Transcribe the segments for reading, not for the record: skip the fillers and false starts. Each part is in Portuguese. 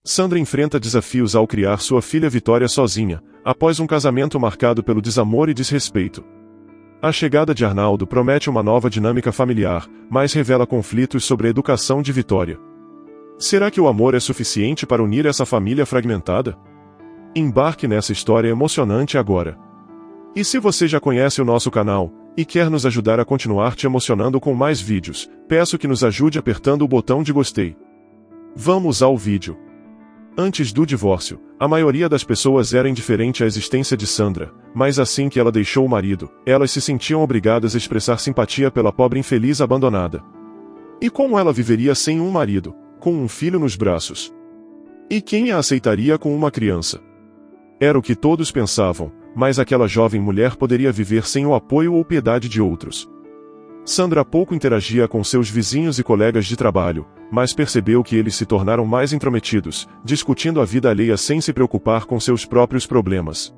Sandra enfrenta desafios ao criar sua filha Vitória sozinha, após um casamento marcado pelo desamor e desrespeito. A chegada de Arnaldo promete uma nova dinâmica familiar, mas revela conflitos sobre a educação de Vitória. Será que o amor é suficiente para unir essa família fragmentada? Embarque nessa história emocionante agora. E se você já conhece o nosso canal, e quer nos ajudar a continuar te emocionando com mais vídeos, peço que nos ajude apertando o botão de gostei. Vamos ao vídeo. Antes do divórcio, a maioria das pessoas era indiferente à existência de Sandra, mas assim que ela deixou o marido, elas se sentiam obrigadas a expressar simpatia pela pobre infeliz abandonada. E como ela viveria sem um marido, com um filho nos braços? E quem a aceitaria com uma criança? Era o que todos pensavam, mas aquela jovem mulher poderia viver sem o apoio ou piedade de outros. Sandra pouco interagia com seus vizinhos e colegas de trabalho, mas percebeu que eles se tornaram mais intrometidos, discutindo a vida alheia sem se preocupar com seus próprios problemas.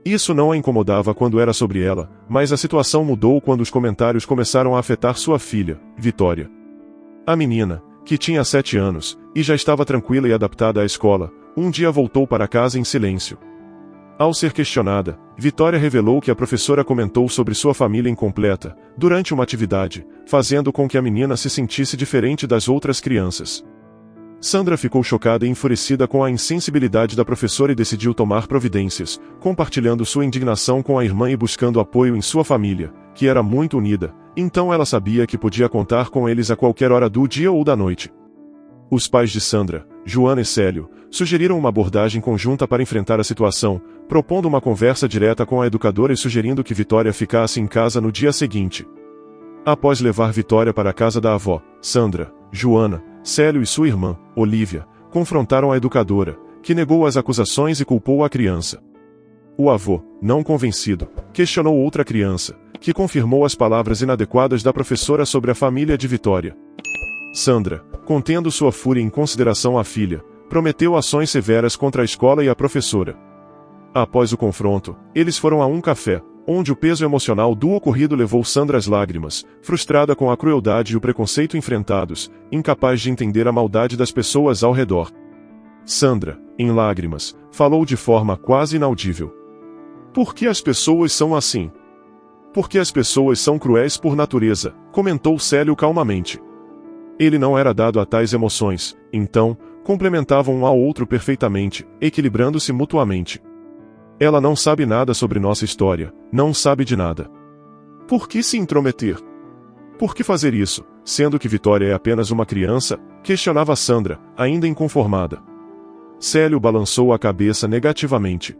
Isso não a incomodava quando era sobre ela, mas a situação mudou quando os comentários começaram a afetar sua filha, Vitória. A menina, que tinha 7 anos, e já estava tranquila e adaptada à escola, um dia voltou para casa em silêncio. Ao ser questionada, Vitória revelou que a professora comentou sobre sua família incompleta, durante uma atividade, fazendo com que a menina se sentisse diferente das outras crianças. Sandra ficou chocada e enfurecida com a insensibilidade da professora e decidiu tomar providências, compartilhando sua indignação com a irmã e buscando apoio em sua família, que era muito unida, então ela sabia que podia contar com eles a qualquer hora do dia ou da noite. Os pais de Sandra, Joana e Célio, sugeriram uma abordagem conjunta para enfrentar a situação, propondo uma conversa direta com a educadora e sugerindo que Vitória ficasse em casa no dia seguinte. Após levar Vitória para a casa da avó, Sandra, Joana, Célio e sua irmã, Olívia, confrontaram a educadora, que negou as acusações e culpou a criança. O avô, não convencido, questionou outra criança, que confirmou as palavras inadequadas da professora sobre a família de Vitória. Sandra, contendo sua fúria em consideração à filha, prometeu ações severas contra a escola e a professora. Após o confronto, eles foram a um café, onde o peso emocional do ocorrido levou Sandra às lágrimas, frustrada com a crueldade e o preconceito enfrentados, incapaz de entender a maldade das pessoas ao redor. Sandra, em lágrimas, falou de forma quase inaudível. Por que as pessoas são assim? Porque as pessoas são cruéis por natureza, comentou Célio calmamente. Ele não era dado a tais emoções, então, complementavam um ao outro perfeitamente, equilibrando-se mutuamente. Ela não sabe nada sobre nossa história, não sabe de nada. Por que se intrometer? Por que fazer isso, sendo que Vitória é apenas uma criança? Questionava Sandra, ainda inconformada. Célio balançou a cabeça negativamente.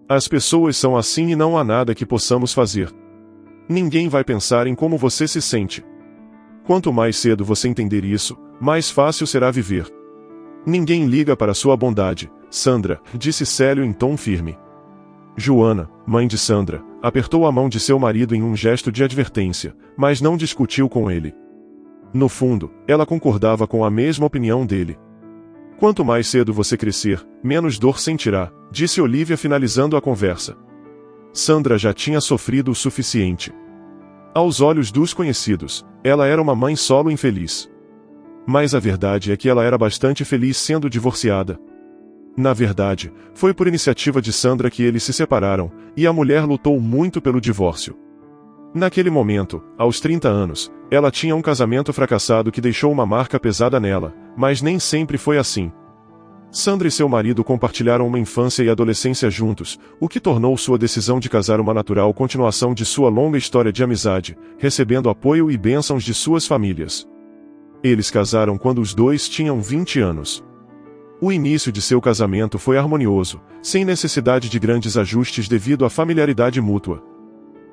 As pessoas são assim e não há nada que possamos fazer. Ninguém vai pensar em como você se sente. Quanto mais cedo você entender isso, mais fácil será viver. Ninguém liga para sua bondade, Sandra, disse Célio em tom firme. Joana, mãe de Sandra, apertou a mão de seu marido em um gesto de advertência, mas não discutiu com ele. No fundo, ela concordava com a mesma opinião dele. Quanto mais cedo você crescer, menos dor sentirá, disse Olívia finalizando a conversa. Sandra já tinha sofrido o suficiente. Aos olhos dos conhecidos, ela era uma mãe solo infeliz. Mas a verdade é que ela era bastante feliz sendo divorciada. Na verdade, foi por iniciativa de Sandra que eles se separaram, e a mulher lutou muito pelo divórcio. Naquele momento, aos 30 anos, ela tinha um casamento fracassado que deixou uma marca pesada nela, mas nem sempre foi assim. Sandra e seu marido compartilharam uma infância e adolescência juntos, o que tornou sua decisão de casar uma natural continuação de sua longa história de amizade, recebendo apoio e bênçãos de suas famílias. Eles casaram quando os dois tinham 20 anos. O início de seu casamento foi harmonioso, sem necessidade de grandes ajustes devido à familiaridade mútua.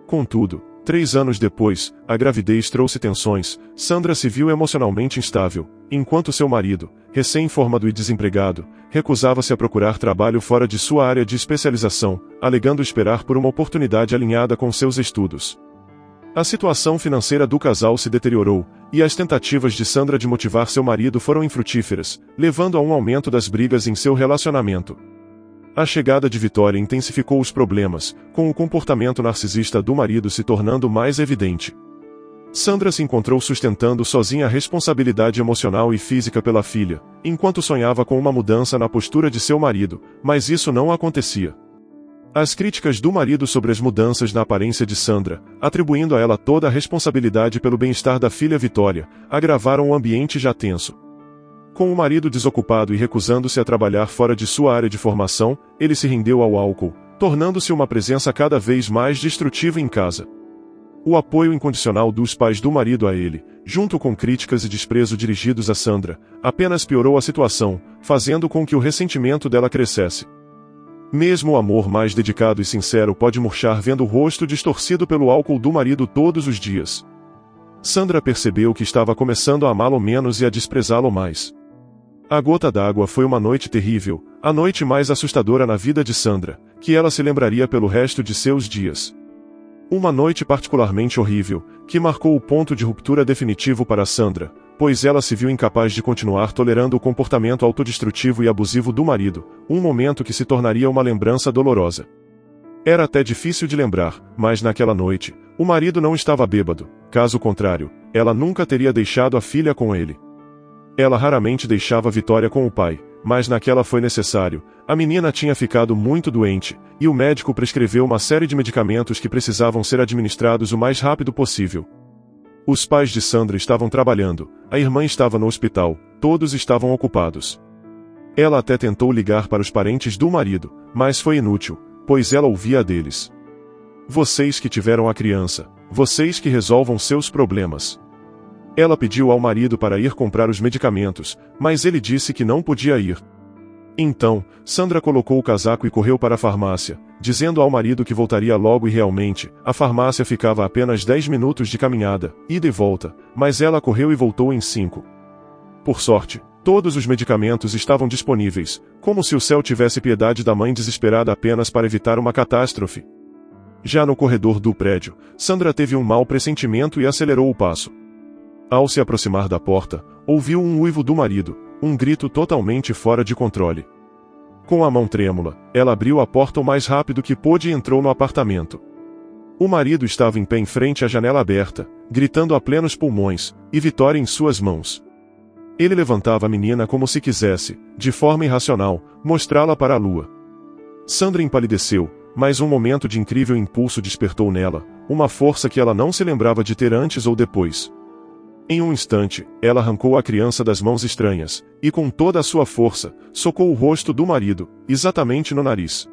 Contudo, 3 anos depois, a gravidez trouxe tensões. Sandra se viu emocionalmente instável, enquanto seu marido, recém-formado e desempregado, recusava-se a procurar trabalho fora de sua área de especialização, alegando esperar por uma oportunidade alinhada com seus estudos. A situação financeira do casal se deteriorou, e as tentativas de Sandra de motivar seu marido foram infrutíferas, levando a um aumento das brigas em seu relacionamento. A chegada de Vitória intensificou os problemas, com o comportamento narcisista do marido se tornando mais evidente. Sandra se encontrou sustentando sozinha a responsabilidade emocional e física pela filha, enquanto sonhava com uma mudança na postura de seu marido, mas isso não acontecia. As críticas do marido sobre as mudanças na aparência de Sandra, atribuindo a ela toda a responsabilidade pelo bem-estar da filha Vitória, agravaram o ambiente já tenso. Com o marido desocupado e recusando-se a trabalhar fora de sua área de formação, ele se rendeu ao álcool, tornando-se uma presença cada vez mais destrutiva em casa. O apoio incondicional dos pais do marido a ele, junto com críticas e desprezo dirigidos a Sandra, apenas piorou a situação, fazendo com que o ressentimento dela crescesse. Mesmo o amor mais dedicado e sincero pode murchar vendo o rosto distorcido pelo álcool do marido todos os dias. Sandra percebeu que estava começando a amá-lo menos e a desprezá-lo mais. A gota d'água foi uma noite terrível, a noite mais assustadora na vida de Sandra, que ela se lembraria pelo resto de seus dias. Uma noite particularmente horrível, que marcou o ponto de ruptura definitivo para Sandra, pois ela se viu incapaz de continuar tolerando o comportamento autodestrutivo e abusivo do marido, um momento que se tornaria uma lembrança dolorosa. Era até difícil de lembrar, mas naquela noite, o marido não estava bêbado, caso contrário, ela nunca teria deixado a filha com ele. Ela raramente deixava Vitória com o pai, mas naquela foi necessário. A menina tinha ficado muito doente, e o médico prescreveu uma série de medicamentos que precisavam ser administrados o mais rápido possível. Os pais de Sandra estavam trabalhando, a irmã estava no hospital, todos estavam ocupados. Ela até tentou ligar para os parentes do marido, mas foi inútil, pois ela ouvia deles. Vocês que tiveram a criança, vocês que resolvam seus problemas. Ela pediu ao marido para ir comprar os medicamentos, mas ele disse que não podia ir. Então, Sandra colocou o casaco e correu para a farmácia, dizendo ao marido que voltaria logo e realmente, a farmácia ficava a apenas 10 minutos de caminhada, ida e volta, mas ela correu e voltou em 5. Por sorte, todos os medicamentos estavam disponíveis, como se o céu tivesse piedade da mãe desesperada apenas para evitar uma catástrofe. Já no corredor do prédio, Sandra teve um mau pressentimento e acelerou o passo. Ao se aproximar da porta, ouviu um uivo do marido, um grito totalmente fora de controle. Com a mão trêmula, ela abriu a porta o mais rápido que pôde e entrou no apartamento. O marido estava em pé em frente à janela aberta, gritando a plenos pulmões, e Vitória em suas mãos. Ele levantava a menina como se quisesse, de forma irracional, mostrá-la para a lua. Sandra empalideceu, mas um momento de incrível impulso despertou nela, uma força que ela não se lembrava de ter antes ou depois. Em um instante, ela arrancou a criança das mãos estranhas, e com toda a sua força, socou o rosto do marido, exatamente no nariz.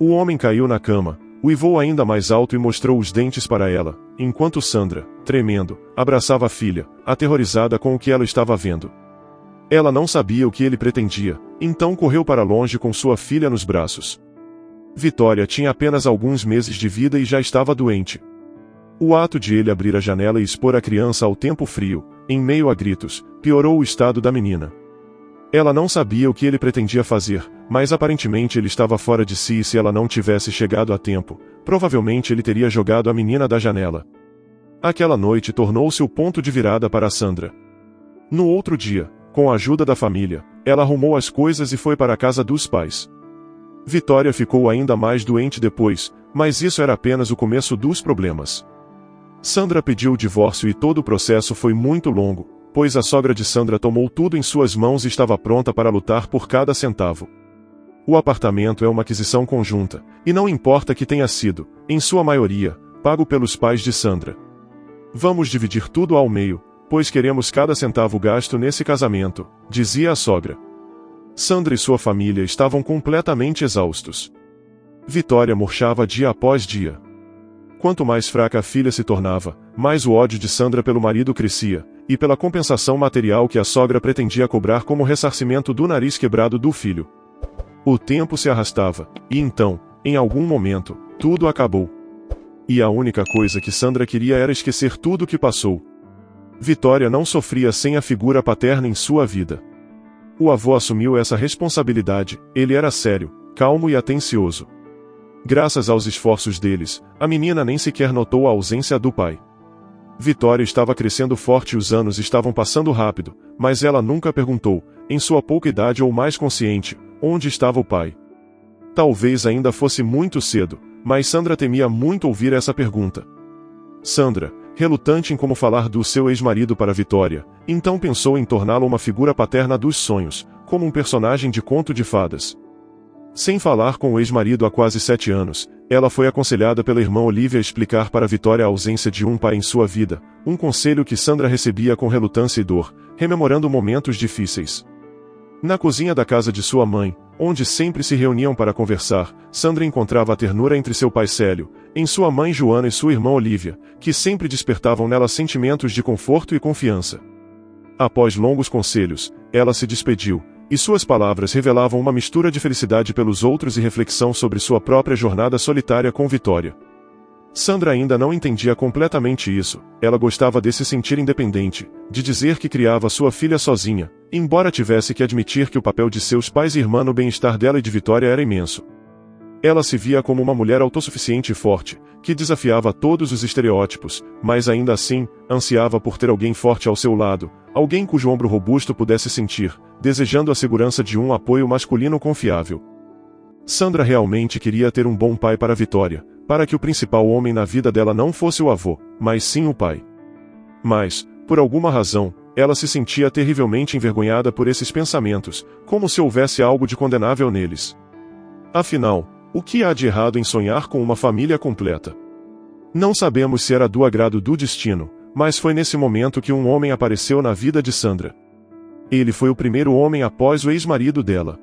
O homem caiu na cama, uivou ainda mais alto e mostrou os dentes para ela, enquanto Sandra, tremendo, abraçava a filha, aterrorizada com o que ela estava vendo. Ela não sabia o que ele pretendia, então correu para longe com sua filha nos braços. Vitória tinha apenas alguns meses de vida e já estava doente. O ato de ele abrir a janela e expor a criança ao tempo frio, em meio a gritos, piorou o estado da menina. Ela não sabia o que ele pretendia fazer, mas aparentemente ele estava fora de si e se ela não tivesse chegado a tempo, provavelmente ele teria jogado a menina da janela. Aquela noite tornou-se o ponto de virada para Sandra. No outro dia, com a ajuda da família, ela arrumou as coisas e foi para a casa dos pais. Vitória ficou ainda mais doente depois, mas isso era apenas o começo dos problemas. Sandra pediu o divórcio e todo o processo foi muito longo, pois a sogra de Sandra tomou tudo em suas mãos e estava pronta para lutar por cada centavo. O apartamento é uma aquisição conjunta, e não importa que tenha sido, em sua maioria, pago pelos pais de Sandra. Vamos dividir tudo ao meio, pois queremos cada centavo gasto nesse casamento, dizia a sogra. Sandra e sua família estavam completamente exaustos. Vitória murchava dia após dia. Quanto mais fraca a filha se tornava, mais o ódio de Sandra pelo marido crescia, e pela compensação material que a sogra pretendia cobrar como ressarcimento do nariz quebrado do filho. O tempo se arrastava, e então, em algum momento, tudo acabou. E a única coisa que Sandra queria era esquecer tudo o que passou. Vitória não sofria sem a figura paterna em sua vida. O avô assumiu essa responsabilidade, ele era sério, calmo e atencioso. Graças aos esforços deles, a menina nem sequer notou a ausência do pai. Vitória estava crescendo forte e os anos estavam passando rápido, mas ela nunca perguntou, em sua pouca idade ou mais consciente, onde estava o pai. Talvez ainda fosse muito cedo, mas Sandra temia muito ouvir essa pergunta. Sandra, relutante em como falar do seu ex-marido para Vitória, então pensou em torná-lo uma figura paterna dos sonhos, como um personagem de conto de fadas. Sem falar com o ex-marido há quase 7 anos, ela foi aconselhada pela irmã Olivia a explicar para Vitória a ausência de um pai em sua vida, um conselho que Sandra recebia com relutância e dor, rememorando momentos difíceis. Na cozinha da casa de sua mãe, onde sempre se reuniam para conversar, Sandra encontrava a ternura entre seu pai Célio, em sua mãe Joana e sua irmã Olivia, que sempre despertavam nela sentimentos de conforto e confiança. Após longos conselhos, ela se despediu, e suas palavras revelavam uma mistura de felicidade pelos outros e reflexão sobre sua própria jornada solitária com Vitória. Sandra ainda não entendia completamente isso, ela gostava de se sentir independente, de dizer que criava sua filha sozinha, embora tivesse que admitir que o papel de seus pais e irmã no bem-estar dela e de Vitória era imenso. Ela se via como uma mulher autossuficiente e forte, que desafiava todos os estereótipos, mas ainda assim, ansiava por ter alguém forte ao seu lado, alguém cujo ombro robusto pudesse sentir, desejando a segurança de um apoio masculino confiável. Sandra realmente queria ter um bom pai para Vitória, para que o principal homem na vida dela não fosse o avô, mas sim o pai. Mas, por alguma razão, ela se sentia terrivelmente envergonhada por esses pensamentos, como se houvesse algo de condenável neles. Afinal, o que há de errado em sonhar com uma família completa? Não sabemos se era do agrado do destino, mas foi nesse momento que um homem apareceu na vida de Sandra. Ele foi o primeiro homem após o ex-marido dela.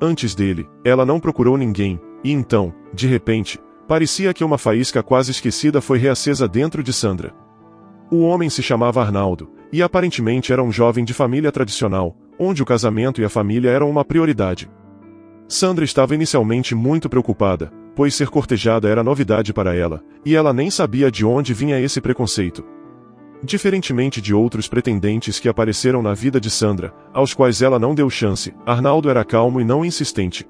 Antes dele, ela não procurou ninguém, e então, de repente, parecia que uma faísca quase esquecida foi reacesa dentro de Sandra. O homem se chamava Arnaldo, e aparentemente era um jovem de família tradicional, onde o casamento e a família eram uma prioridade. Sandra estava inicialmente muito preocupada, pois ser cortejada era novidade para ela, e ela nem sabia de onde vinha esse preconceito. Diferentemente de outros pretendentes que apareceram na vida de Sandra, aos quais ela não deu chance, Arnaldo era calmo e não insistente.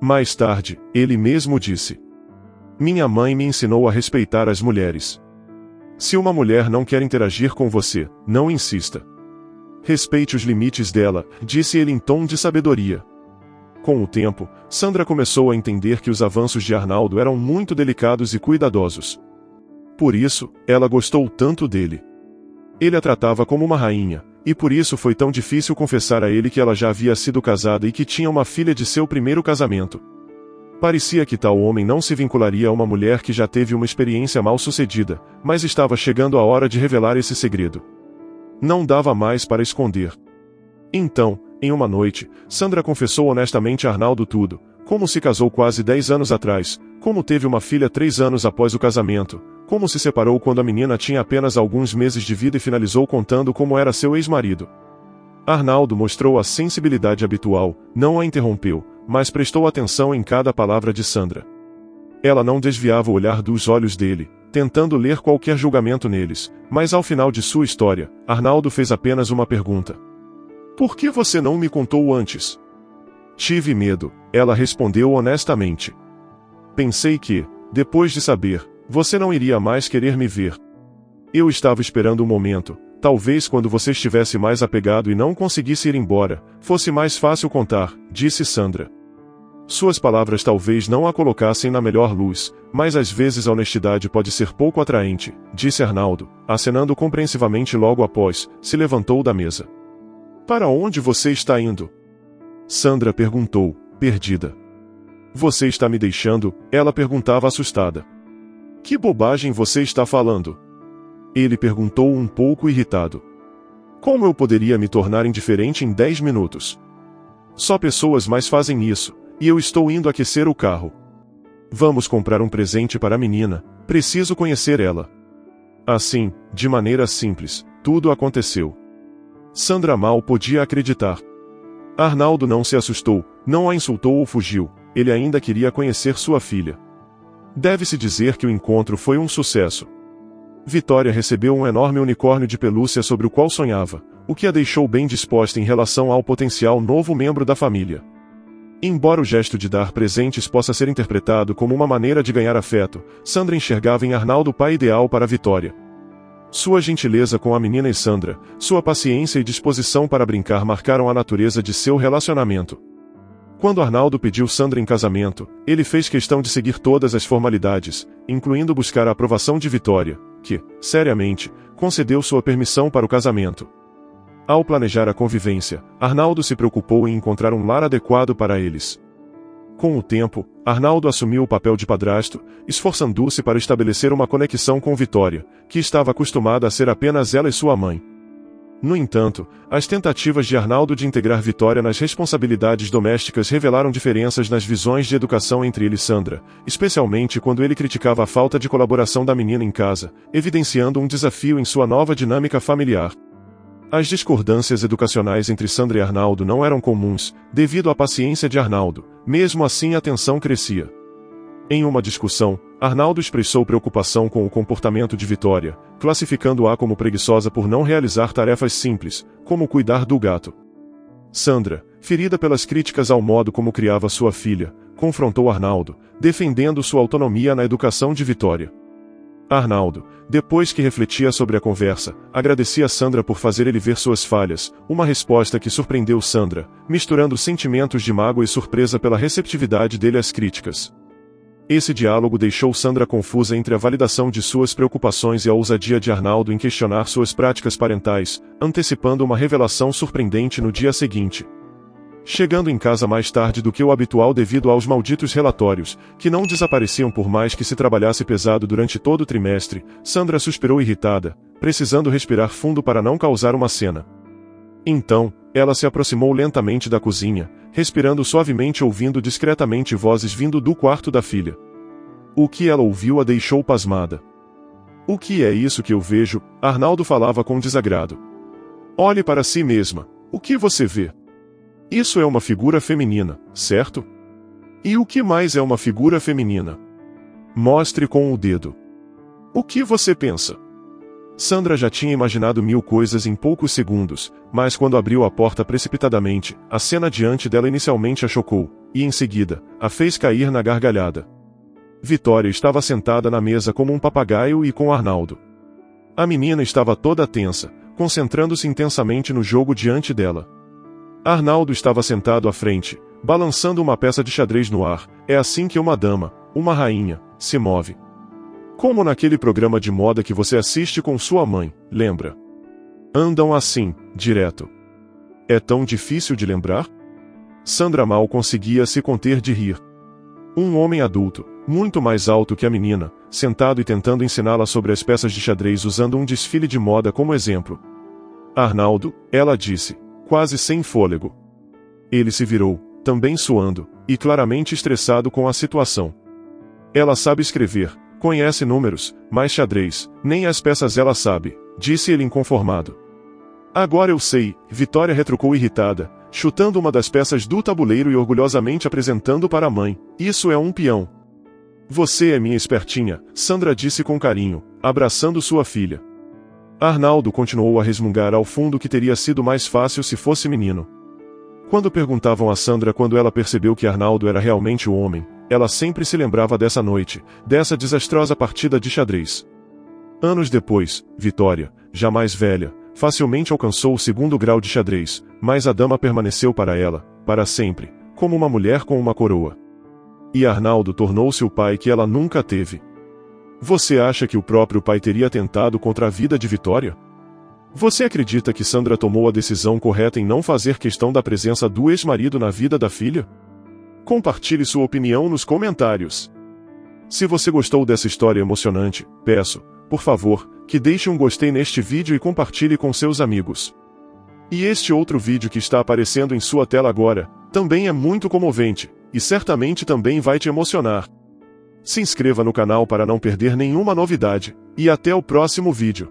Mais tarde, ele mesmo disse: "Minha mãe me ensinou a respeitar as mulheres. Se uma mulher não quer interagir com você, não insista. Respeite os limites dela", disse ele em tom de sabedoria. Com o tempo, Sandra começou a entender que os avanços de Arnaldo eram muito delicados e cuidadosos. Por isso, ela gostou tanto dele. Ele a tratava como uma rainha, e por isso foi tão difícil confessar a ele que ela já havia sido casada e que tinha uma filha de seu primeiro casamento. Parecia que tal homem não se vincularia a uma mulher que já teve uma experiência mal-sucedida, mas estava chegando a hora de revelar esse segredo. Não dava mais para esconder. Então, em uma noite, Sandra confessou honestamente a Arnaldo tudo, como se casou quase 10 anos atrás, como teve uma filha 3 anos após o casamento, como se separou quando a menina tinha apenas alguns meses de vida e finalizou contando como era seu ex-marido. Arnaldo mostrou a sensibilidade habitual, não a interrompeu, mas prestou atenção em cada palavra de Sandra. Ela não desviava o olhar dos olhos dele, tentando ler qualquer julgamento neles, mas ao final de sua história, Arnaldo fez apenas uma pergunta: "Por que você não me contou antes?" "Tive medo", ela respondeu honestamente. "Pensei que, depois de saber, você não iria mais querer me ver. Eu estava esperando um momento, talvez quando você estivesse mais apegado e não conseguisse ir embora, fosse mais fácil contar", disse Sandra. Suas palavras talvez não a colocassem na melhor luz, mas às vezes a honestidade pode ser pouco atraente, disse Arnaldo, acenando compreensivamente logo após, se levantou da mesa. "Para onde você está indo?" Sandra perguntou, perdida. "Você está me deixando?" ela perguntava assustada. "Que bobagem você está falando?" Ele perguntou um pouco irritado. "Como eu poderia me tornar indiferente em 10 minutos? Só pessoas mais fazem isso, e eu estou indo aquecer o carro. Vamos comprar um presente para a menina, preciso conhecer ela." Assim, de maneira simples, tudo aconteceu. Sandra mal podia acreditar. Arnaldo não se assustou, não a insultou ou fugiu, ele ainda queria conhecer sua filha. Deve-se dizer que o encontro foi um sucesso. Vitória recebeu um enorme unicórnio de pelúcia sobre o qual sonhava, o que a deixou bem disposta em relação ao potencial novo membro da família. Embora o gesto de dar presentes possa ser interpretado como uma maneira de ganhar afeto, Sandra enxergava em Arnaldo o pai ideal para Vitória. Sua gentileza com a menina e Sandra, sua paciência e disposição para brincar marcaram a natureza de seu relacionamento. Quando Arnaldo pediu Sandra em casamento, ele fez questão de seguir todas as formalidades, incluindo buscar a aprovação de Vitória, que, seriamente, concedeu sua permissão para o casamento. Ao planejar a convivência, Arnaldo se preocupou em encontrar um lar adequado para eles. Com o tempo, Arnaldo assumiu o papel de padrasto, esforçando-se para estabelecer uma conexão com Vitória, que estava acostumada a ser apenas ela e sua mãe. No entanto, as tentativas de Arnaldo de integrar Vitória nas responsabilidades domésticas revelaram diferenças nas visões de educação entre ele e Sandra, especialmente quando ele criticava a falta de colaboração da menina em casa, evidenciando um desafio em sua nova dinâmica familiar. As discordâncias educacionais entre Sandra e Arnaldo não eram comuns, devido à paciência de Arnaldo, mesmo assim a tensão crescia. Em uma discussão, Arnaldo expressou preocupação com o comportamento de Vitória, classificando-a como preguiçosa por não realizar tarefas simples, como cuidar do gato. Sandra, ferida pelas críticas ao modo como criava sua filha, confrontou Arnaldo, defendendo sua autonomia na educação de Vitória. Arnaldo, depois que refletia sobre a conversa, agradecia a Sandra por fazer ele ver suas falhas, uma resposta que surpreendeu Sandra, misturando sentimentos de mágoa e surpresa pela receptividade dele às críticas. Esse diálogo deixou Sandra confusa entre a validação de suas preocupações e a ousadia de Arnaldo em questionar suas práticas parentais, antecipando uma revelação surpreendente no dia seguinte. Chegando em casa mais tarde do que o habitual devido aos malditos relatórios, que não desapareciam por mais que se trabalhasse pesado durante todo o trimestre, Sandra suspirou irritada, precisando respirar fundo para não causar uma cena. Então, ela se aproximou lentamente da cozinha, respirando suavemente e ouvindo discretamente vozes vindo do quarto da filha. O que ela ouviu a deixou pasmada. O que é isso que eu vejo? Arnaldo falava com desagrado. Olhe para si mesma. O que você vê? Isso é uma figura feminina, certo? E o que mais é uma figura feminina? Mostre com o dedo. O que você pensa? Sandra já tinha imaginado 1000 coisas em poucos segundos, mas quando abriu a porta precipitadamente, a cena diante dela inicialmente a chocou, e em seguida, a fez cair na gargalhada. Vitória estava sentada na mesa como um papagaio e com Arnaldo. A menina estava toda tensa, concentrando-se intensamente no jogo diante dela. Arnaldo estava sentado à frente, balançando uma peça de xadrez no ar. É assim que uma dama, uma rainha, se move. Como naquele programa de moda que você assiste com sua mãe, lembra? Andam assim, direto. É tão difícil de lembrar? Sandra mal conseguia se conter de rir. Um homem adulto, muito mais alto que a menina, sentado e tentando ensiná-la sobre as peças de xadrez usando um desfile de moda como exemplo. Arnaldo, ela disse, quase sem fôlego. Ele se virou, também suando, e claramente estressado com a situação. Ela sabe escrever, conhece números, mas xadrez, nem as peças ela sabe, disse ele inconformado. Agora eu sei, Vitória retrucou irritada, chutando uma das peças do tabuleiro e orgulhosamente apresentando para a mãe. Isso é um peão. Você é minha espertinha, Sandra disse com carinho, abraçando sua filha. Arnaldo continuou a resmungar ao fundo que teria sido mais fácil se fosse menino. Quando perguntavam a Sandra quando ela percebeu que Arnaldo era realmente o homem, ela sempre se lembrava dessa noite, dessa desastrosa partida de xadrez. Anos depois, Vitória, já mais velha, facilmente alcançou o 2º grau de xadrez, mas a dama permaneceu para ela, para sempre, como uma mulher com uma coroa. E Arnaldo tornou-se o pai que ela nunca teve. Você acha que o próprio pai teria tentado contra a vida de Vitória? Você acredita que Sandra tomou a decisão correta em não fazer questão da presença do ex-marido na vida da filha? Compartilhe sua opinião nos comentários. Se você gostou dessa história emocionante, peço, por favor, que deixe um gostei neste vídeo e compartilhe com seus amigos. E este outro vídeo que está aparecendo em sua tela agora, também é muito comovente, e certamente também vai te emocionar. Se inscreva no canal para não perder nenhuma novidade, e até o próximo vídeo.